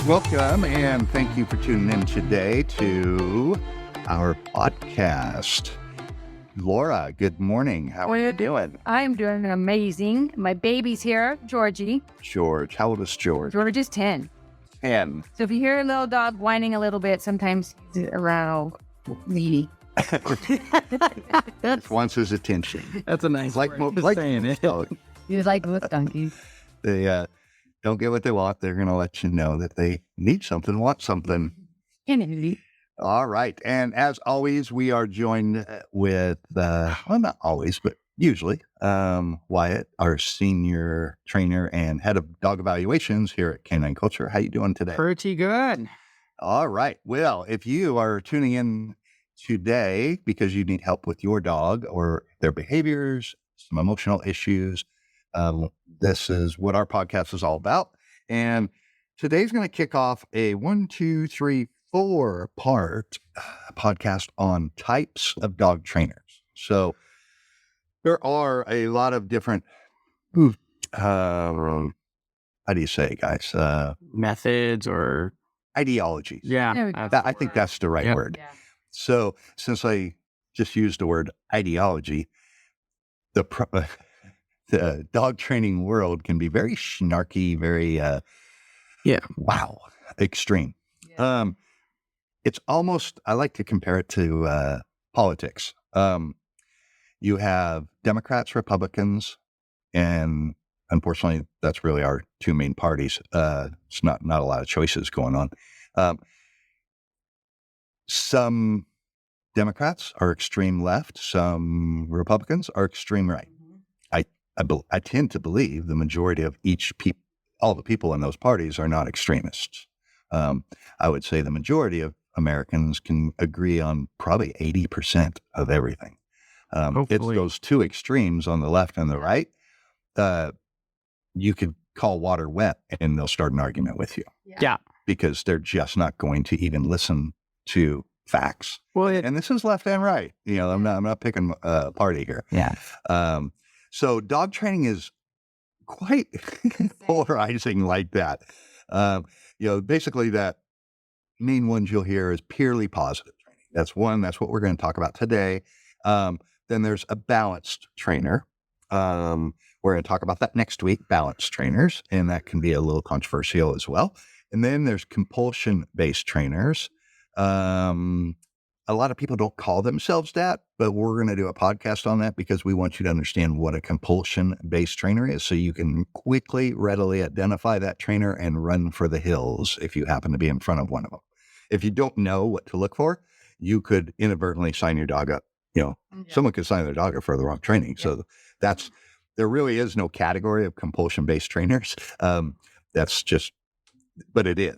Welcome, and thank you for tuning in today to our podcast. Laura, good morning. How are you doing? I'm doing amazing. My baby's here, Georgie. George. How old is George? George is 10. 10. So if you hear a little dog whining a little bit, sometimes he's around needy. Just wants his attention. That's a nice like saying it. He's like with donkeys. They don't get what they want. They're going to let you know that they need something, want something. Needy. All right. And as always, we are joined with, well, not always, but usually, Wyatt, our senior trainer and head of dog evaluations here at Canine Culture. How you doing today? Pretty good. All right. Well, if you are tuning in today because you need help with your dog or their behaviors, some emotional issues, this is what our podcast is all about. And today's going to kick off a 4-part podcast on types of dog trainers. So there are a lot of different, how do you say, guys? Methods or Ideologies. yeah. I think that's the right word. Yeah. So since I just used the word ideology, the dog training world can be very snarky, very, wow, extreme. Yeah. It's almost, I like to compare it to politics. You have Democrats, Republicans, and unfortunately, that's really our two main parties. It's not a lot of choices going on. Some Democrats are extreme left. Some Republicans are extreme right. I tend to believe the majority of all the people in those parties are not extremists. I would say the majority of Americans can agree on probably 80% of everything. It's those two extremes on the left and the right. You could call water wet and they'll start an argument with you. Yeah. Because they're just not going to even listen to facts. Well, And this is left and right. You know, I'm not picking a party here. yeah. So dog training is quite polarizing like that. Basically that main ones you'll hear is purely positive training. That's what we're going to talk about today. Then there's a balanced trainer. We're going to talk about that next week, balanced trainers, and that can be a little controversial as well. And then there's compulsion based trainers. A lot of people don't call themselves that, but we're going to do a podcast on that because we want you to understand what a compulsion-based trainer is so you can quickly, readily identify that trainer and run for the hills if you happen to be in front of one of them. If you don't know what to look for, you could inadvertently sign your dog up. Someone could sign their dog up for the wrong training. So there really is no category of compulsion-based trainers. That's just, but it is.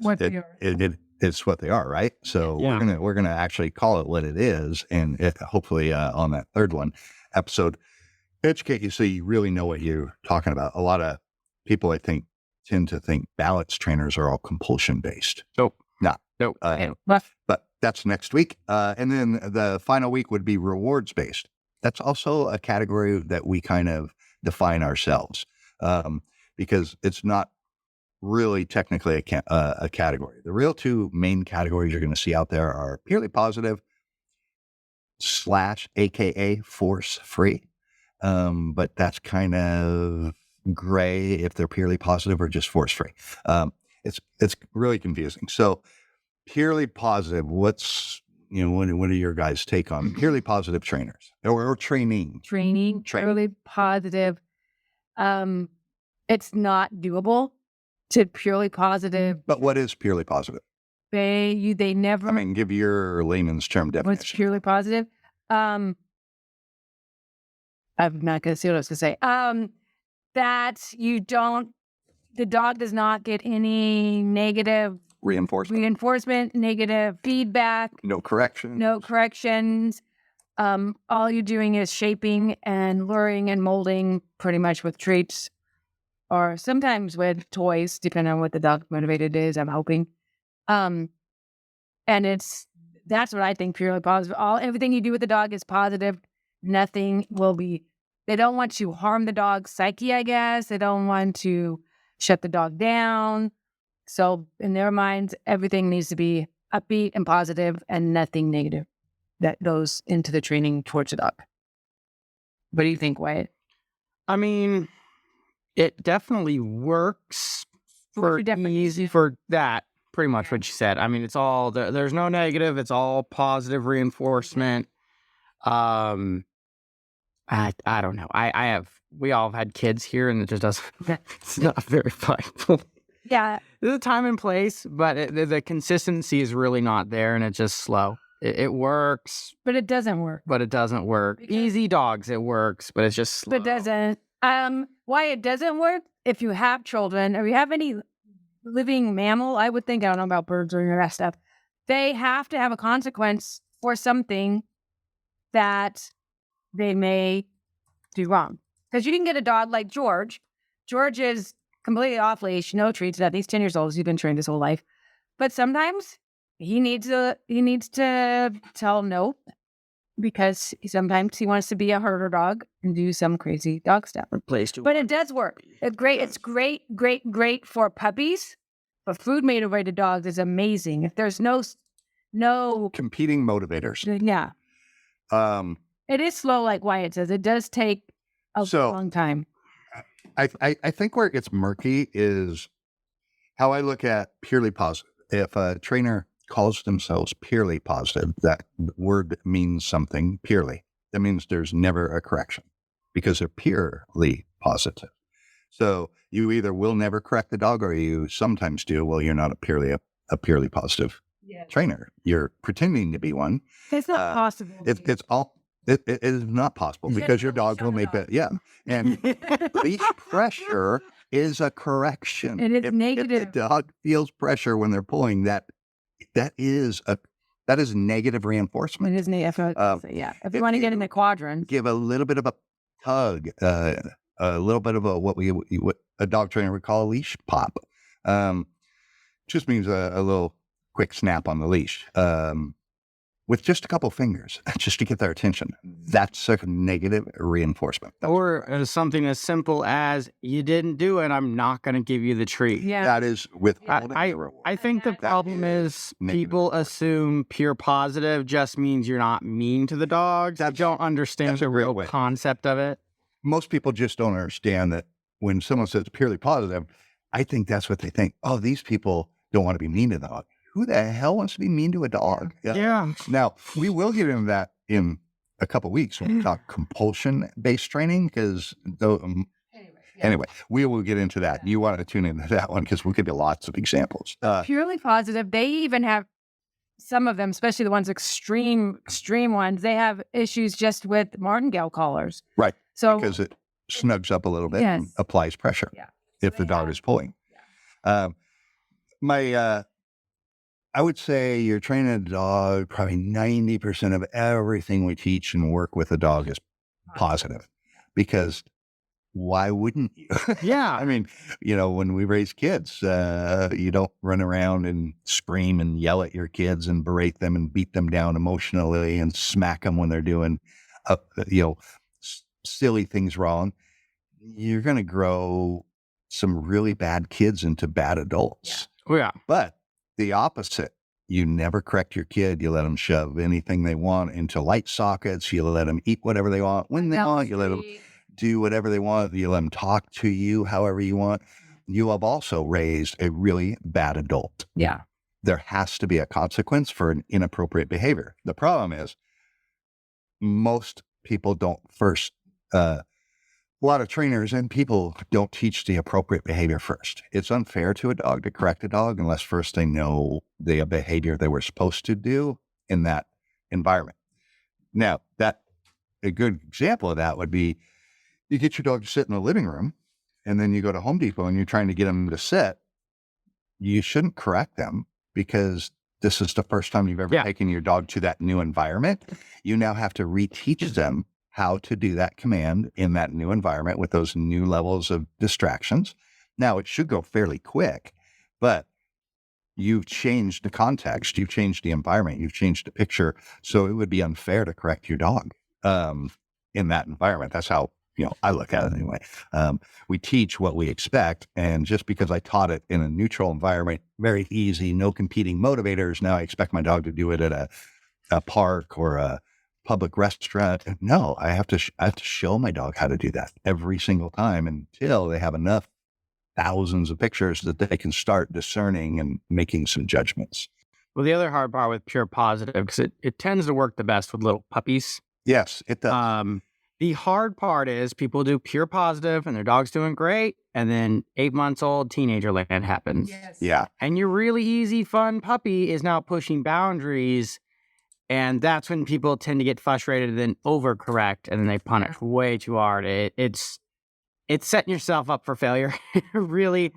It's what they are, right? So we're gonna actually call it what it is, and hopefully on that third episode, educate you so you really know what you're talking about. A lot of people, I think, tend to think balance trainers are all compulsion based. Nope. Not. Nope. But that's next week, and then the final week would be rewards based. That's also a category that we kind of define ourselves because it's not really technically a category. The real two main categories you're going to see out there are purely positive / AKA force free. But that's kind of gray if they're purely positive or just force free. It's really confusing. So purely positive, what are your guys' take on purely positive trainers or training? Training, purely positive. It's not doable to purely positive. But what is purely positive? They never. I mean, give your layman's term definition. What's purely positive? I'm not going to see what I was going to say. That the dog does not get any negative reinforcement, negative feedback. No corrections. All you're doing is shaping and luring and molding pretty much with treats or sometimes with toys, depending on what the dog motivated is, I'm hoping. And that's what I think purely positive. Everything you do with the dog is positive. Nothing will be, they don't want to harm the dog's psyche, I guess. They don't want to shut the dog down. So in their minds, everything needs to be upbeat and positive and nothing negative that goes into the training towards the dog. What do you think, Wyatt? I mean, it definitely works for that. Pretty much what you said. I mean, it's all there's no negative. It's all positive reinforcement. I don't know. We all have had kids here, and it just doesn't. It's not very fun. Yeah, There's a time and place, but the consistency is really not there, and it's just slow. It works, but it doesn't work. but it doesn't work. Easy dogs, it works, but it's just slow. But it doesn't. Why it doesn't work? If you have children or you have any living mammal, I would think, I don't know about birds or the rest stuff, they have to have a consequence for something that they may do wrong. Because you can get a dog like George. George is completely off leash, no treats. He's 10 years old. He's been trained his whole life. But sometimes he needs to tell no, because sometimes he wants to be a herder dog and do some crazy dog stuff. But it does work. It's great. It's great for puppies. But food motivated dogs is amazing. If there's no Competing motivators. yeah, it is slow, like Wyatt says. It does take a long time. I think where it gets murky is how I look at purely positive. If a trainer calls themselves purely positive, that word means something purely. That means there's never a correction because they're purely positive. So you either will never correct the dog or you sometimes do. Well, you're not a purely positive trainer. You're pretending to be one. It's not possible. It is not possible because your dog will make that. Yeah. And leash pressure is a correction. It is negative. If the dog feels pressure when they're pulling, that is negative reinforcement. It is negative. Yeah. If you want to get in the quadrant, give a little bit of a tug, a little bit of what a dog trainer would call a leash pop. Just means a little quick snap on the leash. With just a couple fingers, just to get their attention. That's a negative reinforcement. Or something as simple as, you didn't do it, I'm not going to give you the treat. yeah. That is withholding the reward. I think the problem is people assume pure positive just means you're not mean to the dogs. They don't understand that's the a real real way. concept of it. Most people just don't understand that when someone says purely positive, I think that's what they think. Oh, these people don't want to be mean to the dog. Who the hell wants to be mean to a dog? Yeah. Now, we will get into that in a couple weeks when we talk compulsion based training, because anyway, we will get into that. You want to tune into that one because we'll give you lots of examples. Purely positive. They even have some of them, especially the ones extreme ones. They have issues just with martingale collars. Right. So Because it snugs up a little bit and applies pressure if the dog is pulling. I would say you're training a dog, probably 90% of everything we teach and work with a dog is positive, because why wouldn't you? Yeah. I mean, when we raise kids, you don't run around and scream and yell at your kids and berate them and beat them down emotionally and smack them when they're doing, silly things wrong. You're going to grow some really bad kids into bad adults. Yeah. But the opposite, you never correct your kid. You let them shove anything they want into light sockets. You let them eat whatever they want when they want. You let them do whatever they want. You let them talk to you however you want. You have also raised a really bad adult. Yeah. There has to be a consequence for an inappropriate behavior. The problem is most people don't first, a lot of trainers and people don't teach the appropriate behavior first. It's unfair to a dog to correct a dog unless first they know the behavior they were supposed to do in that environment. Now, a good example of that would be you get your dog to sit in the living room and then you go to Home Depot and you're trying to get them to sit. You shouldn't correct them because this is the first time you've ever taken your dog to that new environment. You now have to reteach them how to do that command in that new environment with those new levels of distractions. Now, it should go fairly quick, but you've changed the context, you've changed the environment, you've changed the picture, so it would be unfair to correct your dog. in that environment. That's how, I look at it anyway. We teach what we expect. And just because I taught it in a neutral environment, very easy, no competing motivators, now I expect my dog to do it at a park or a public restaurant. No, I have to show my dog how to do that every single time until they have enough thousands of pictures that they can start discerning and making some judgments. Well, the other hard part with pure positive, because it tends to work the best with little puppies. Yes, it does. The hard part is people do pure positive and their dog's doing great. And then 8 months old, teenager land happens. Yes. Yeah. And your really easy, fun puppy is now pushing boundaries. And that's when people tend to get frustrated and then overcorrect. And then they punish way too hard. It's setting yourself up for failure, really.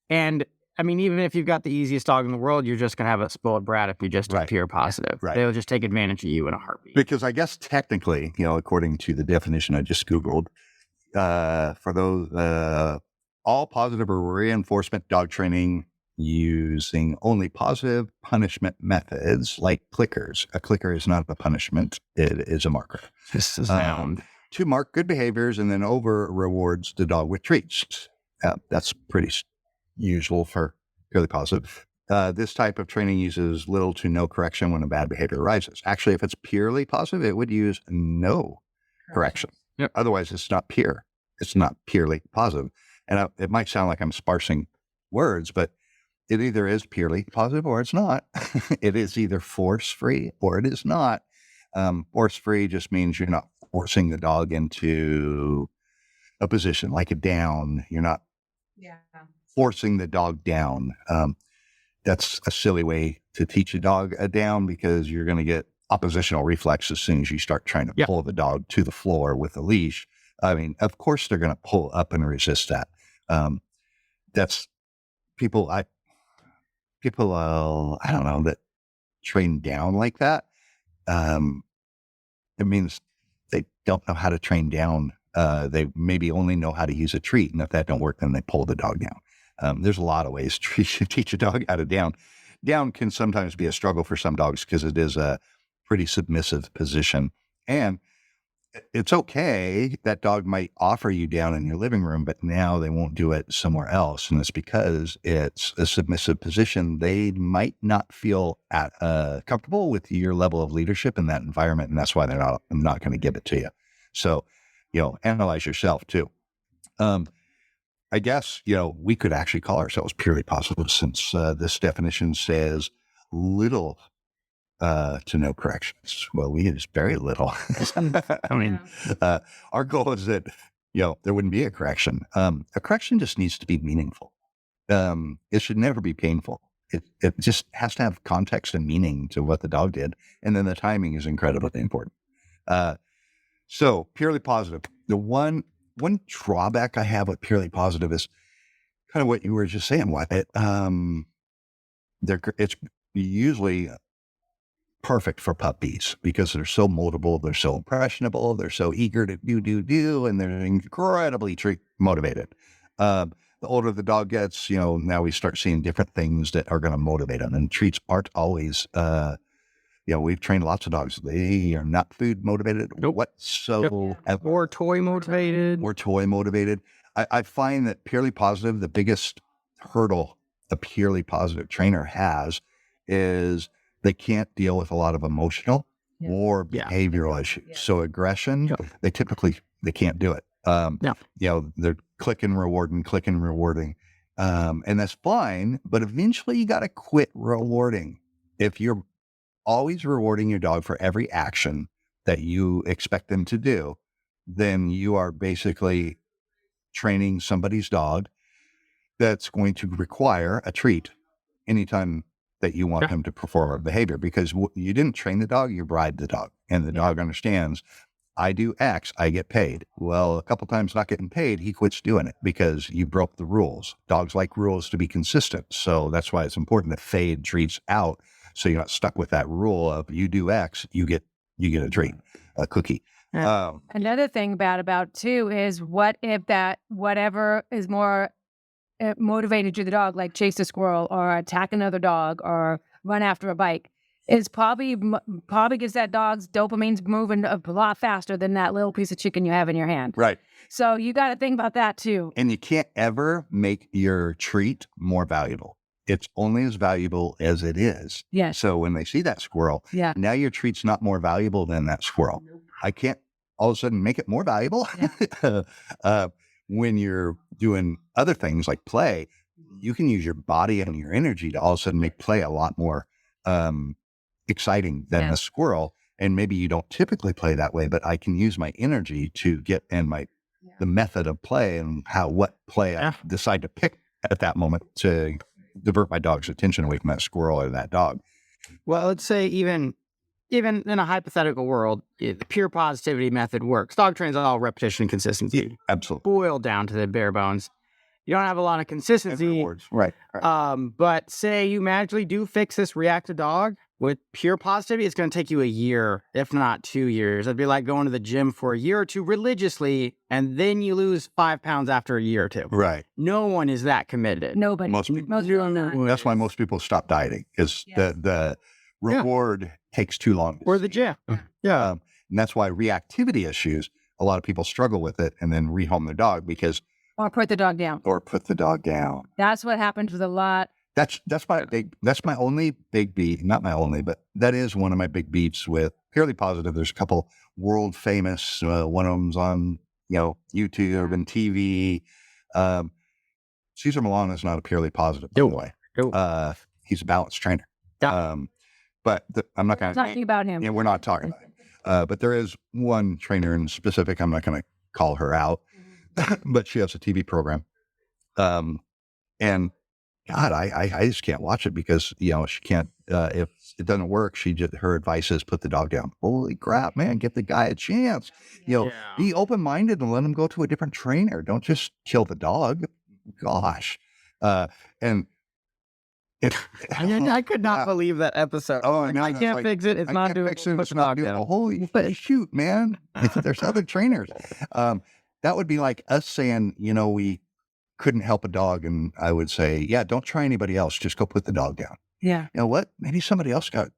And I mean, even if you've got the easiest dog in the world, you're just going to have a spoiled brat if you just do pure positive. Right. They'll just take advantage of you in a heartbeat. Because I guess technically, according to the definition I just Googled, for those, all positive or reinforcement dog training using only positive punishment methods like clickers. A clicker is not a punishment. It is a marker. This is sound. To mark good behaviors and then over rewards the dog with treats. That's pretty usual for purely positive. This type of training uses little to no correction when a bad behavior arises. Actually, if it's purely positive, it would use no correction. Yep. Otherwise, it's not pure. It's not purely positive. And it might sound like I'm sparsing words, but it either is purely positive or it's not. It is either force-free or it is not. Force-free just means you're not forcing the dog into a position like a down. You're not forcing the dog down. That's a silly way to teach a dog a down because you're going to get oppositional reflex as soon as you start trying to pull the dog to the floor with a leash. I mean, of course they're going to pull up and resist that. That's people, I don't know, that train down like that. It means they don't know how to train down. They maybe only know how to use a treat. And if that don't work, then they pull the dog down. There's a lot of ways to teach a dog how to down. Down can sometimes be a struggle for some dogs because it is a pretty submissive position. And it's okay. That dog might offer you down in your living room, but now they won't do it somewhere else. And it's because it's a submissive position. They might not feel comfortable with your level of leadership in that environment. And that's why they're not going to give it to you. So, analyze yourself too. I guess, we could actually call ourselves purely positive since this definition says little to no corrections. Well, we use very little. I mean, our goal is that, there wouldn't be a correction. A correction just needs to be meaningful. It should never be painful. It just has to have context and meaning to what the dog did. And then the timing is incredibly important. So purely positive. The one drawback I have with purely positive is kind of what you were just saying, Wyatt. It's usually perfect for puppies because they're so moldable, they're so impressionable, they're so eager to do, and they're incredibly motivated. The older the dog gets, now we start seeing different things that are going to motivate them, and treats aren't always, we've trained lots of dogs. They are not food motivated whatsoever. Or toy motivated. I find that purely positive, the biggest hurdle a purely positive trainer has is they can't deal with a lot of emotional or behavioral issues. Yeah. So aggression, they can't do it. They're clicking, rewarding. And that's fine, but eventually you got to quit rewarding. If you're always rewarding your dog for every action that you expect them to do, then you are basically training somebody's dog that's going to require a treat anytime that you want them to perform a behavior, because you didn't train the dog, you bribed the dog, and the dog understands, I do X, I get paid. Well, a couple times not getting paid, he quits doing it because you broke the rules. Dogs like rules to be consistent. So that's why it's important to fade treats out. So you're not stuck with that rule of you do X, you get a treat, a cookie. Another thing about too is what if that whatever is more motivated to the dog, like chase a squirrel or attack another dog or run after a bike, is probably gets that dog's dopamine's moving a lot faster than that little piece of chicken you have in your hand. Right. So you got to think about that too. And you can't ever make your treat more valuable. It's only as valuable as it is. Yes. So when they see that squirrel, Yeah. now your treat's not more valuable than that squirrel. I can't all of a sudden make it more valuable. When you're doing other things like play, you can use your body and your energy to all of a sudden make play a lot more exciting than a squirrel. And maybe you don't typically play that way, but I can use my energy to get the method of play and what play I decide to pick at that moment to divert my dog's attention away from that squirrel or that dog. Well, let's say even in a hypothetical world, the pure positivity method works. Dog training's all repetition and consistency. Yeah, absolutely. Boiled down to the bare bones. You don't have a lot of consistency. Right. But say you magically do fix this reactive dog with pure positivity, it's going to take you a year, if not 2 years. It'd be like going to the gym for a year or two religiously, and then you lose 5 pounds after a year or two. Right. No one is that committed. Nobody. Most people not. That's why most people stop dieting, is the reward takes too long. Or the gym. Yeah. And that's why reactivity issues, a lot of people struggle with it and then rehome their dog Or put the dog down. That's what happens with a lot. That's my only big beef, not my only, but that is one of my big beefs with Purely Positive. There's a couple world famous, one of them's on, YouTube and TV. Cesar Millan is not a Purely Positive, by the way. He's a balanced trainer. Yeah. But I'm not going to talking about him. Yeah, we're not talking about him. But there is one trainer in specific. I'm not going to call her out, but she has a TV program. And God, I just can't watch it because, she can't, if it doesn't work, her advice is put the dog down. Holy crap, man, give the guy a chance. Be open-minded and let him go to a different trainer. Don't just kill the dog. Gosh. And I could not believe that episode. Oh, I know. I can't fix it. It's not doing it. It's not doing it. Holy shoot, man. There's other trainers. That would be like us saying, we couldn't help a dog. And I would say, yeah, don't try anybody else. Just go put the dog down. Yeah. You know what? Maybe somebody else got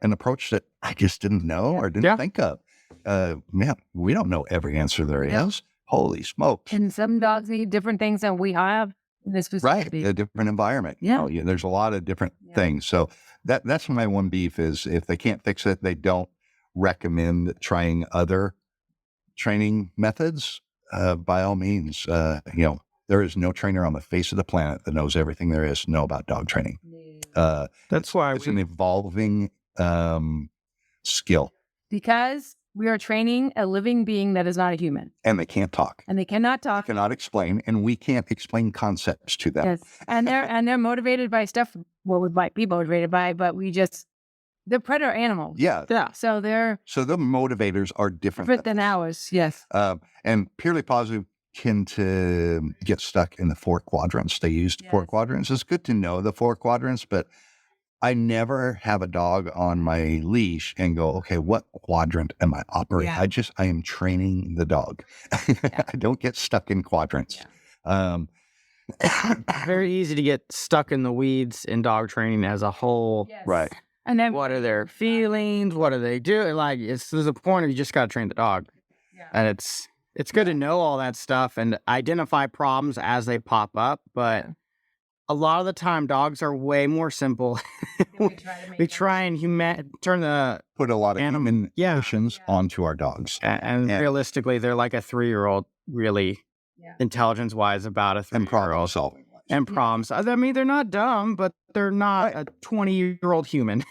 an approach that I just didn't know or didn't think of. Man, we don't know every answer there is. Holy smokes. And some dogs need different things than we have. Right, a different environment. Yeah. There's a lot of different things. So that's my one beef is if they can't fix it, they don't recommend trying other training methods. By all means, there is no trainer on the face of the planet that knows everything there is to know about dog training. That's why it's an evolving skill. Because we are training a living being that is not a human. And they can't talk. And they cannot talk. They cannot explain, and we can't explain concepts to them. Yes. And they're motivated by stuff we might be motivated by, but they're predator animals. Yeah. So the motivators are different than ours. Yes. And Purely Positive tend to get stuck in the 4 quadrants. They used 4 quadrants. It's good to know the 4 quadrants, but I never have a dog on my leash and go, okay, what quadrant am I operating? Yeah. I am training the dog. I don't get stuck in quadrants. Yeah. Very easy to get stuck in the weeds in dog training as a whole. Yes. Right. And then what are their feelings? What are they doing? Like, there's a point where you just got to train the dog. Yeah. And it's good to know all that stuff and identify problems as they pop up, but a lot of the time, dogs are way more simple. We try and put a lot of human emotions onto our dogs. And realistically, they're like a 3-year-old, really, intelligence-wise, about a 3-year-old. And problem solving. And problems. I mean, they're not dumb, but they're not a 20-year-old human.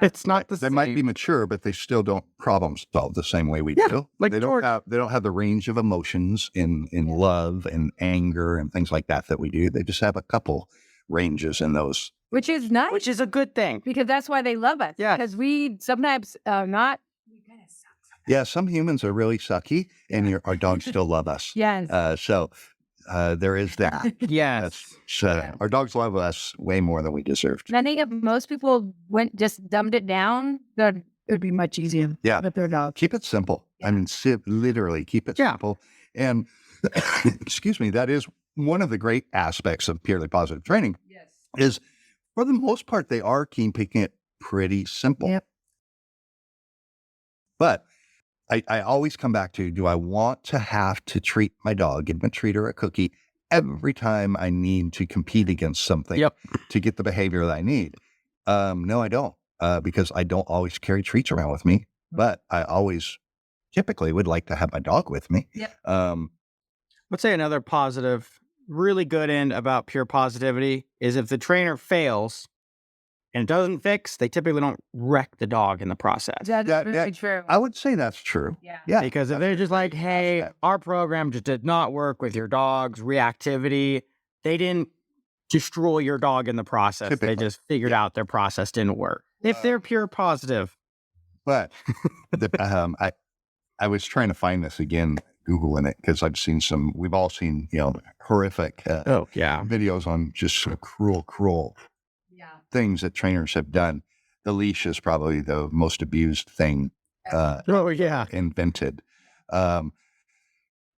It's not the same. They might be mature, but they still don't problem solve the same way we do. Like they don't have the range of emotions in love and anger and things like that we do. They just have a couple ranges in those. Which is nice. Which is a good thing. Because that's why they love us. Yeah. Because we sometimes are not. We kind of suck. Yeah, some humans are really sucky, and our dogs still love us. Yes. So there is that. Yes. Our dogs love us way more than we deserve to. And I think if most people just dumbed it down, then it would be much easier with their dog. Keep it simple. Yeah. I mean, literally keep it simple. And excuse me, that is one of the great aspects of Purely Positive training. Yes. Is for the most part, they are keeping it pretty simple. Yep. But I always come back to, do I want to have to treat my dog, give him a treat or a cookie every time I need to compete against something to get the behavior that I need? No, I don't, because I don't always carry treats around with me, but I always typically would like to have my dog with me. Let's say another positive, really good end about pure positivity is if the trainer fails and it doesn't fix, they typically don't wreck the dog in the process. That's very true. I would say that's true. Yeah. Because if they're just like, hey, our program just did not work with your dog's reactivity, they didn't destroy your dog in the process. Typically. They just figured out their process didn't work. If they're pure positive. But I was trying to find this again, Googling it, because I've seen we've all seen, horrific videos on just some cruel things that trainers have done. The leash is probably the most abused thing invented.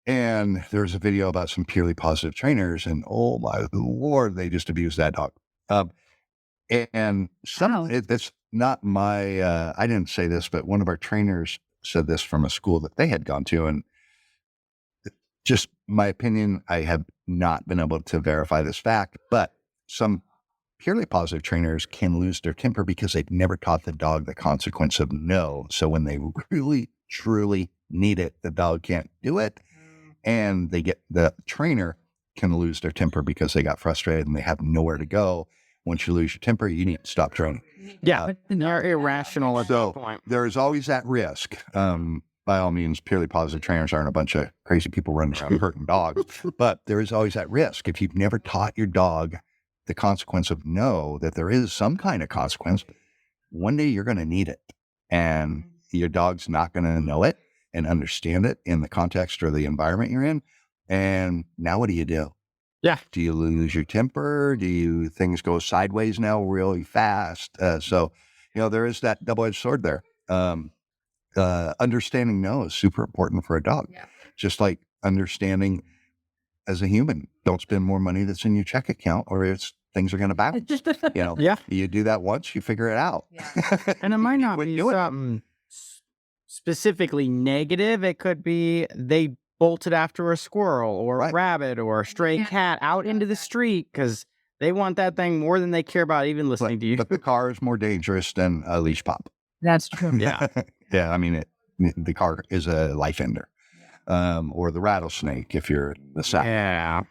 And there's a video about some purely positive trainers, and oh my Lord, they just abuse that dog. And that's not my, I didn't say this, but one of our trainers said this from a school that they had gone to, and just my opinion, I have not been able to verify this fact, but some purely positive trainers can lose their temper because they've never taught the dog the consequence of no. So when they really, truly need it, the dog can't do it. And the trainer can lose their temper because they got frustrated and they have nowhere to go. Once you lose your temper, you need to stop training. Yeah, they're irrational at that point. There's always that risk. By all means, purely positive trainers aren't a bunch of crazy people running around hurting dogs, but there is always that risk. If you've never taught your dog the consequence of no, that there is some kind of consequence, one day you're going to need it. And your dog's not going to know it and understand it in the context or the environment you're in. And now what do you do? Yeah. Do you lose your temper? Things go sideways now really fast? So, there is that double-edged sword there. Understanding no is super important for a dog. Yeah. Just like understanding as a human, don't spend more money that's in your check account or things are going to bounce. You do that once, you figure it out. Yeah. And it might not be something specifically negative. It could be they bolted after a squirrel or a rabbit or a stray cat out into the street because they want that thing more than they care about even listening to you. But the car is more dangerous than a leash pop. That's true. Yeah. Yeah. I mean, the car is a life ender. Or the rattlesnake if you're in the South. Yeah.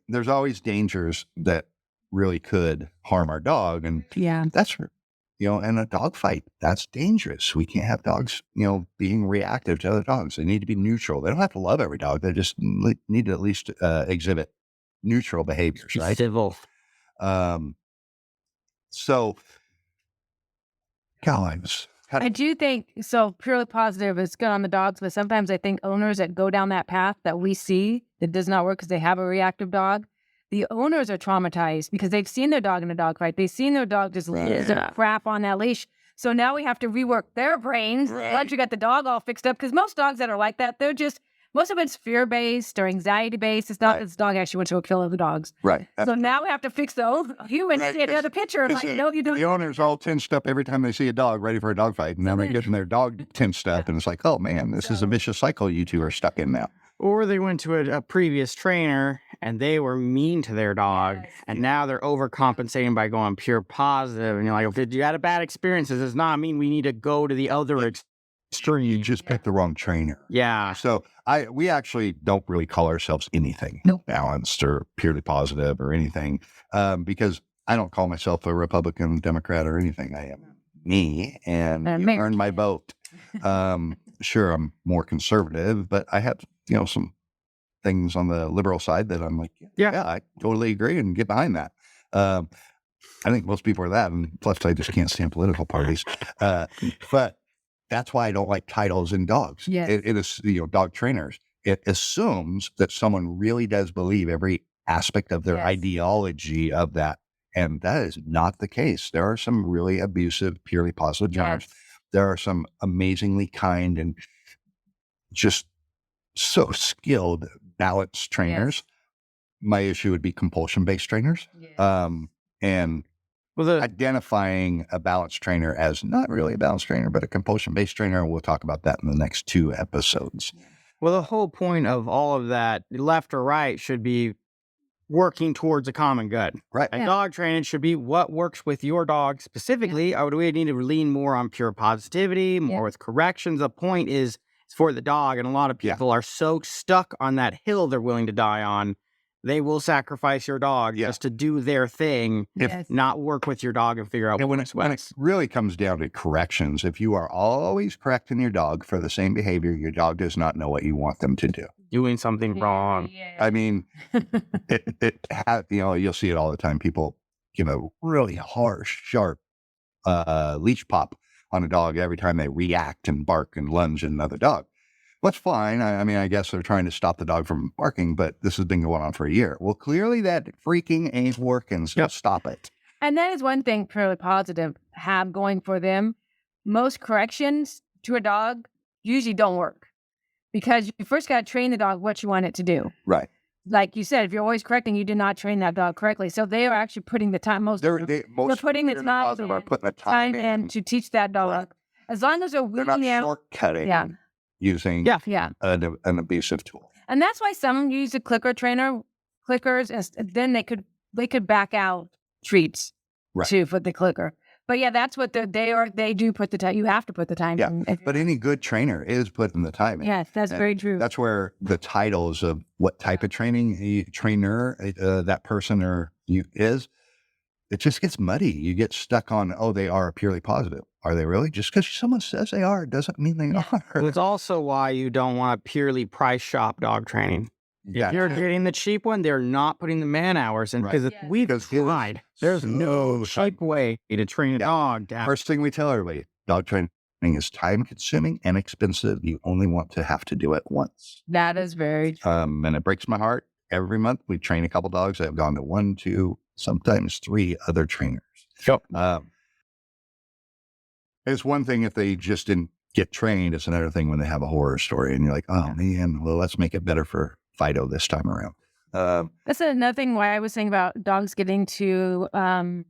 There's always dangers that really could harm our dog. And that's, in a dog fight, that's dangerous. We can't have dogs, being reactive to other dogs. They need to be neutral. They don't have to love every dog. They just need to at least exhibit neutral behaviors, right? Civil. So, Caroline, I do think so. Purely positive is good on the dogs, but sometimes I think owners that go down that path that we see that does not work because they have a reactive dog, the owners are traumatized because they've seen their dog in a dog fight. They've seen their dog just crap on that leash. So now we have to rework their brains once you got the dog all fixed up. Because most dogs that are like that, most of it's fear-based or anxiety-based. It's not this dog actually went to a kill other dogs. Right. So now we have to fix the human to see another picture. And no, you don't. The owner's all tensed up every time they see a dog ready for a dog fight. And now they're getting their dog tensed up. And it's like, oh, man, this is a vicious cycle you two are stuck in now. Or they went to a previous trainer and they were mean to their dog. And now they're overcompensating by going pure positive. And you're like, if you had a bad experience, it does not mean we need to go to the other extreme. You just picked the wrong trainer. Yeah. So we actually don't really call ourselves anything balanced or purely positive or anything, because I don't call myself a Republican, Democrat, or anything. I am me, and you earned my vote. Sure, I'm more conservative, but I have some things on the liberal side that I'm like, yeah, I totally agree and get behind that. I think most people are that, and plus I just can't stand political parties. But that's why I don't like titles in dogs. Yes. It is, dog trainers. It assumes that someone really does believe every aspect of their ideology of that. And that is not the case. There are some really abusive, purely positive trainers. There are some amazingly kind and just so skilled, balanced trainers. My issue would be compulsion based trainers. And identifying a balanced trainer as not really a balanced trainer, but a compulsion-based trainer. We'll talk about that in the next 2 episodes. Well, the whole point of all of that, left or right, should be working towards a common good. Right. And dog training should be what works with your dog specifically. Or do we need to lean more on pure positivity, more with corrections? The point is for the dog. And a lot of people are so stuck on that hill they're willing to die on. They will sacrifice your dog just to do their thing, not work with your dog and figure out when it really comes down to corrections, if you are always correcting your dog for the same behavior, your dog does not know what you want them to do. Doing something wrong. I mean, you'll see it all the time. People give a really harsh, sharp leash pop on a dog every time they react and bark and lunge at another dog. Well, that's fine. I mean, I guess they're trying to stop the dog from barking, but this has been going on for a year. Well, clearly that freaking ain't working, so stop it. And that is one thing purely positive have going for them. Most corrections to a dog usually don't work because you first got to train the dog what you want it to do. Right. Like you said, if you're always correcting, you did not train that dog correctly. So they are actually putting the time. They're putting the time in to teach that dog. As long as they're not shortcutting using an abusive tool. And that's why some use a clickers, and then they could back out treats too for the clicker. But that's what they do put the time. You have to put the time in. But any good trainer is putting the time in. Yes, that's very true. That's where the titles of what type of trainer that person or you is, it just gets muddy. You get stuck on, they are purely positive. Are they really? Just because someone says they are doesn't mean they are. It's also why you don't want to purely price shop dog training. If you're getting the cheap one, they're not putting the man hours in because we've tried. There's no cheap way to train a dog. First thing we tell everybody, dog training is time consuming and expensive. You only want to have to do it once. That is very true. And it breaks my heart. Every month we train a couple dogs. I've gone to 1, 2, sometimes 3 other trainers. Sure. It's one thing if they just didn't get trained. It's another thing when they have a horror story and you're like, man, well, let's make it better for Fido this time around. That's another thing why I was saying about dogs getting to the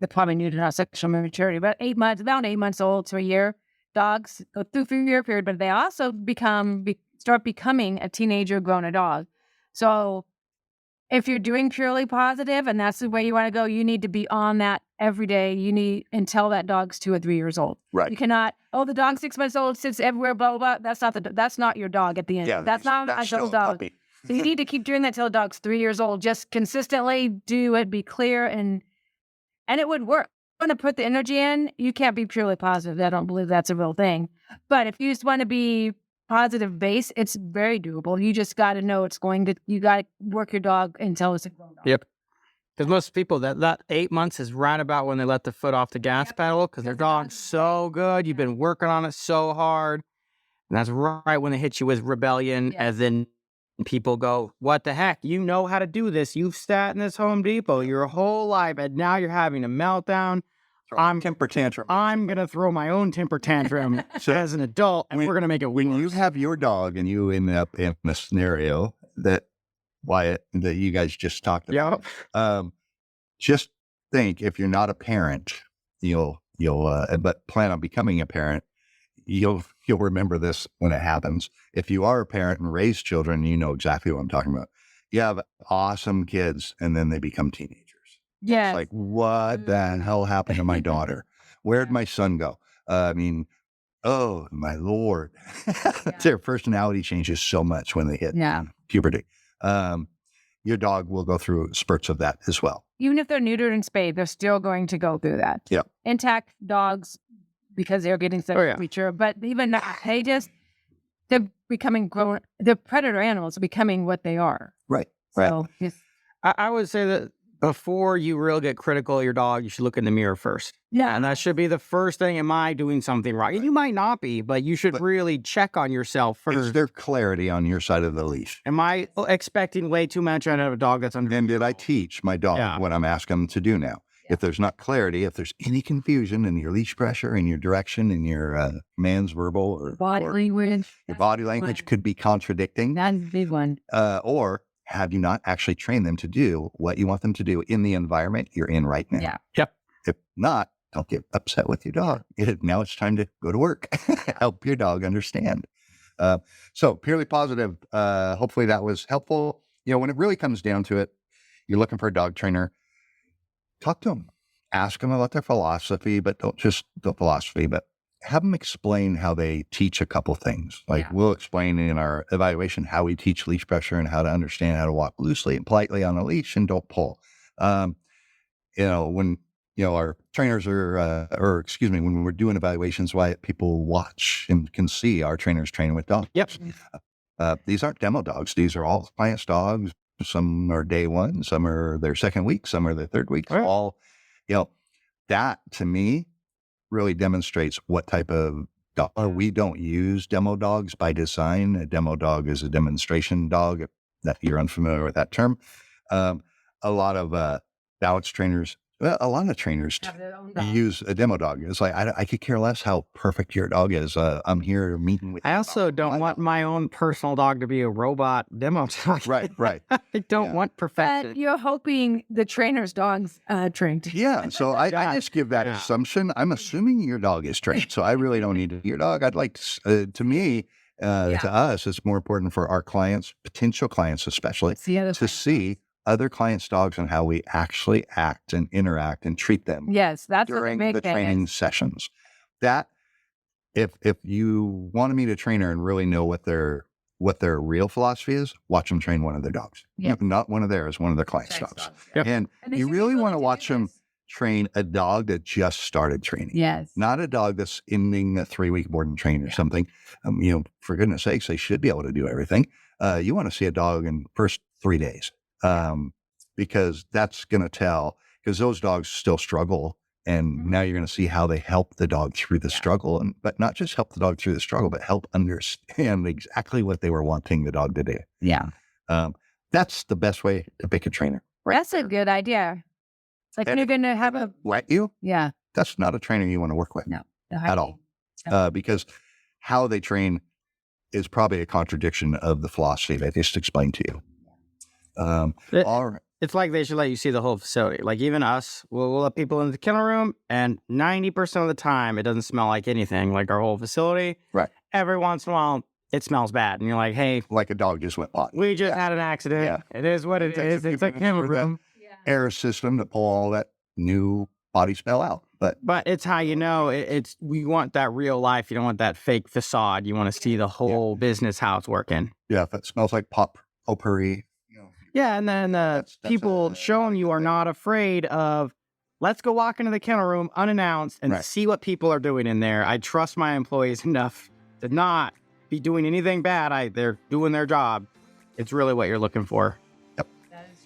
probably new to not sexual maturity, but about 8 months old to a year. Dogs go through a 3-year period, but they also start becoming a teenager, grown a dog. So if you're doing purely positive and that's the way you want to go, you need to be on that every day. Until that dog's 2 or 3 years old. Right. You cannot, the dog's 6 months old, sits everywhere, blah, blah, blah. That's not your dog at the end. Yeah, that's not a adult dog. So you need to keep doing that till the dog's 3 years old. Just consistently do it, be clear, and it would work. If you want to put the energy in, you can't be purely positive. I don't believe that's a real thing. But if you just want to be positive base, it's very doable. You just got to know you got to work your dog until it's a grown dog. Yep. Because most people, that 8 months is right about when they let the foot off the gas pedal because their dog's so good. You've been working on it so hard. And that's right when they hit you with rebellion, as in people go, what the heck? You know how to do this. You've sat in this Home Depot your whole life, and now you're having a meltdown. Temper tantrum. I'm going to throw my own temper tantrum as an adult, and we're going to make it when you have your dog and you end up in a scenario that Wyatt, that you guys just talked about. Just think, if you're not a parent, you'll but plan on becoming a parent, you'll remember this when it happens. If you are a parent and raise children, you know exactly what I'm talking about. You have awesome kids, and then they become teenagers. Yeah. It's like, what the hell happened to my daughter? Where'd my son go? Oh, my Lord. Their personality changes so much when they hit puberty. Your dog will go through spurts of that as well. Even if they're neutered and spayed, they're still going to go through that. Yeah. Intact dogs, because they're getting so mature, but even they're becoming grown. The predator animals are becoming what they are. Right. So I would say that before you really get critical of your dog, you should look in the mirror first. Yeah. And that should be the first thing. Am I doing something wrong? And you might not be, but you should really check on yourself first. Is there clarity on your side of the leash? Am I expecting way too much out of a dog that's under? And did I teach my dog what I'm asking them to do now? Yeah. If there's not clarity, if there's any confusion in your leash pressure, in your direction, in your man's verbal or body language, your body language could be contradicting. That's a big one. Or have you not actually trained them to do what you want them to do in the environment you're in right now? Yeah. Yep. If not, don't get upset with your dog. Now it's time to go to work. Help your dog understand. So purely positive. Hopefully that was helpful. When it really comes down to it, you're looking for a dog trainer, talk to them, ask them about their philosophy, but don't but have them explain how they teach a couple things. Like we'll explain in our evaluation how we teach leash pressure and how to understand how to walk loosely and politely on a leash and don't pull. When our trainers when we're doing evaluations, why people watch and can see our trainers training with dogs. Yep. These aren't demo dogs. These are all clients' dogs. Some are day one, some are their second week, some are their third week. Right. All, that to me really demonstrates what type of dog. We don't use demo dogs by design. A demo dog is a demonstration dog. If that you're unfamiliar with that term. A lot of balance trainers. Well, a lot of trainers use a demo dog. It's like, I could care less how perfect your dog is. I'm here meeting with I also don't want my own personal dog to be a robot demo dog. Right. I don't want perfection. But you're hoping the trainer's dog's trained. Yeah. So I just give that assumption. I'm assuming your dog is trained. So I really don't need your dog. I'd like to me, to us, it's more important for our clients, potential clients especially, to see other clients' dogs and how we actually act and interact and treat them. Yes, that's during the the training sessions. That if you wanted me to train her and really know what their real philosophy is, watch them train one of their dogs. Yeah. Not one of theirs, one of their clients' dogs. Yep. And you really want to watch them train a dog that just started training. Yes. Not a dog that's ending a 3-week board and train or something. For goodness sakes, they should be able to do everything. You want to see a dog in the first 3 days. Because that's going to tell, because those dogs still struggle. And now you're going to see how they help the dog through the struggle, but not just help the dog through the struggle, but help understand exactly what they were wanting the dog to do. Yeah. That's the best way to pick a trainer. That's a good idea. It's like you're going to have a... Let you? Yeah. That's not a trainer you want to work with. No. At all. Because how they train is probably a contradiction of the philosophy they just explained to you. It's like they should let you see the whole facility. Like even us, we'll let people in the kennel room, and 90% of the time, it doesn't smell like anything, like our whole facility. Right. Every once in a while, it smells bad. And you're like, hey. Like a dog just went potty. We just had an accident. Yeah. It is what it is. It's a kennel room. Air system to pull all that new body smell out. But it's how you know we want that real life. You don't want that fake facade. You want to see the whole business, how it's working. Yeah, if it smells like potpourri. Yeah, and then people showing you are not afraid of, let's go walk into the kennel room unannounced and see what people are doing in there. I trust my employees enough to not be doing anything bad. They're doing their job. It's really what you're looking for. Yep. That is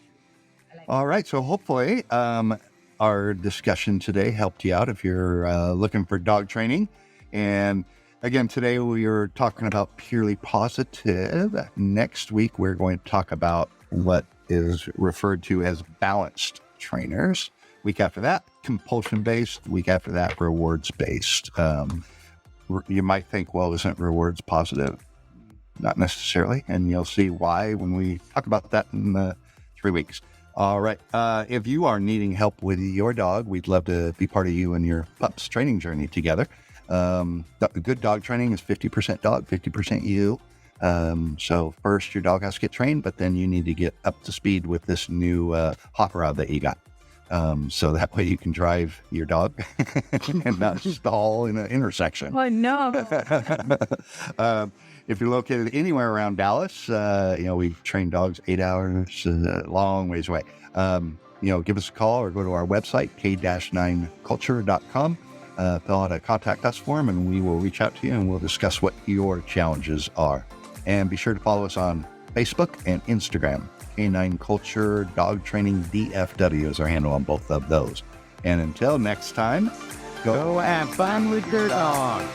true. All right, so hopefully our discussion today helped you out if you're looking for dog training. And again, today we are talking about purely positive. Next week, we're going to talk about what is referred to as balanced trainers. Week after that, compulsion based. Week after that, rewards based. You might think, well, isn't rewards positive? Not necessarily. And you'll see why when we talk about that in 3 weeks. All right. If you are needing help with your dog, we'd love to be part of you and your pup's training journey together. Good dog training is 50% dog, 50% you. So first your dog has to get trained, but then you need to get up to speed with this new hop rod that you got. So that way you can drive your dog and not stall in an intersection. Oh, no. If you're located anywhere around Dallas, we've trained dogs 8 hours, long ways away. Give us a call or go to our website, k-9culture.com. Fill out a contact us form and we will reach out to you and we'll discuss what your challenges are. And be sure to follow us on Facebook and Instagram. K9 Culture Dog Training DFW is our handle on both of those. And until next time, go have fun with your dog.